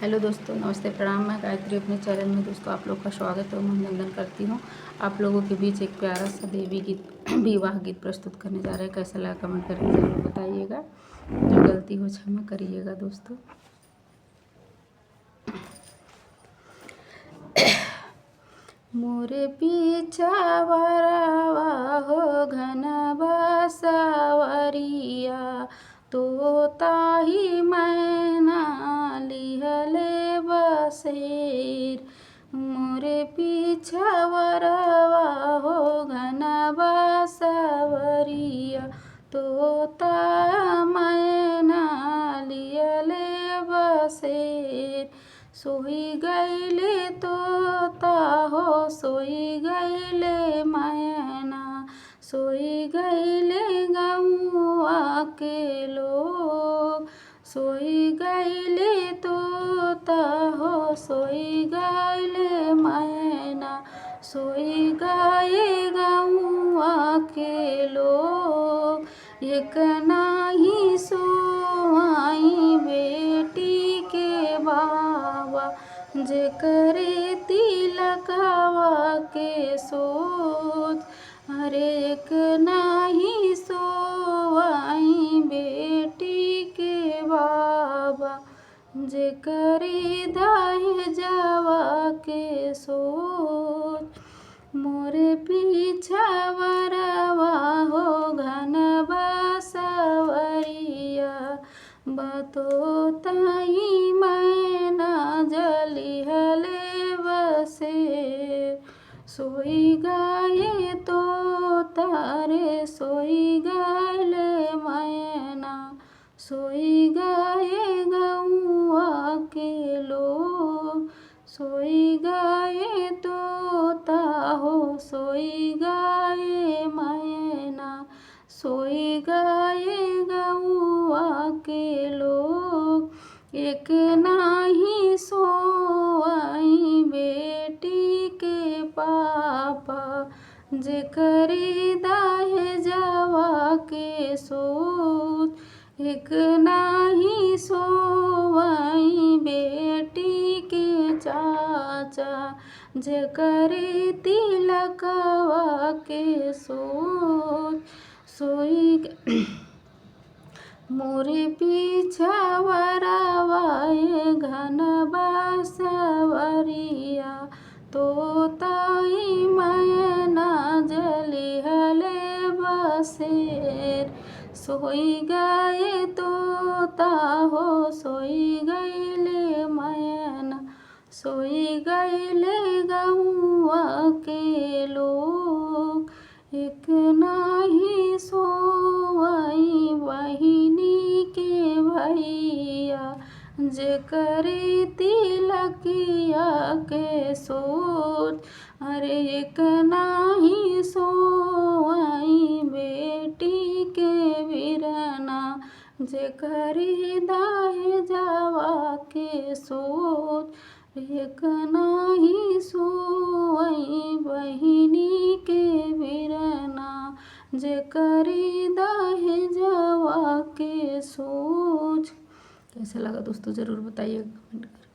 Hello दोस्तों, नमस्ते, प्रणाम। मैं गायत्री अपने चैनल में दोस्तों आप लोग का स्वागत और अभिनंदन करती हूँ। आप लोगों के बीच एक प्यारा सा देवी गीत विवाह गीत प्रस्तुत करने जा रहे हैं। कैसा लगा कमेंट करके ज़रूर बताइएगा। जो गलती हो क्षमा करिएगा दोस्तों। मोरे पीछावरवा हो घन बसवरिया, तोताही मैना लिहले बसेर। मोरे पीछावरवा हो घन बसवरिया, तोता मैना लिहले बसेर। सोई गईले तोता हो सोई गईले मैना, सोई गईले गौआ के लोग। सोई गईले तोता हो सोई गईले मैना, सोई गए गौआ के लोग। एक नाही सोआई बेटी के बाबा, जेकरे तिलकवा के सोच। अरे एक नाही सोआई बेटी के बाबा, जेकरे दहेजवा के सोच। मोरे पीछावरवा हो घन बसवरिया, बतोताई मैना जलिहले बसेर। सोई गए तोता रे सोई गईले मैना, सोई गए गौआ के लोग। सोई गए तोता हो सोई गए मैना, सोई गए गौआ के लोग। एक नाही सोआई बेटी के पापा, जेकरे दहेजवा के सोच। एक नाही सोआई बेटी के चाचा, जेकरे तिलकवा के सोच। सोई मोरे पीछावरवा घन बसवरिया, तोताई मैना जलिहले बसेर। सोई गए तोता हो सोई गईले मैना, सोई गईले गौआ के लोग। एक नाही सोआई बहिनी के भैया, जेकरे तिलकिया के सोच। अरे एक नाही सोआई बेटी के बिरना, जेकरे दहेजवा के सोच। एक नाही सोआई बहिनी के बिरना, जेकरे दहेजवा के सोच। कैसा लगा दोस्तों ज़रूर बताइएगा कमेंट करके।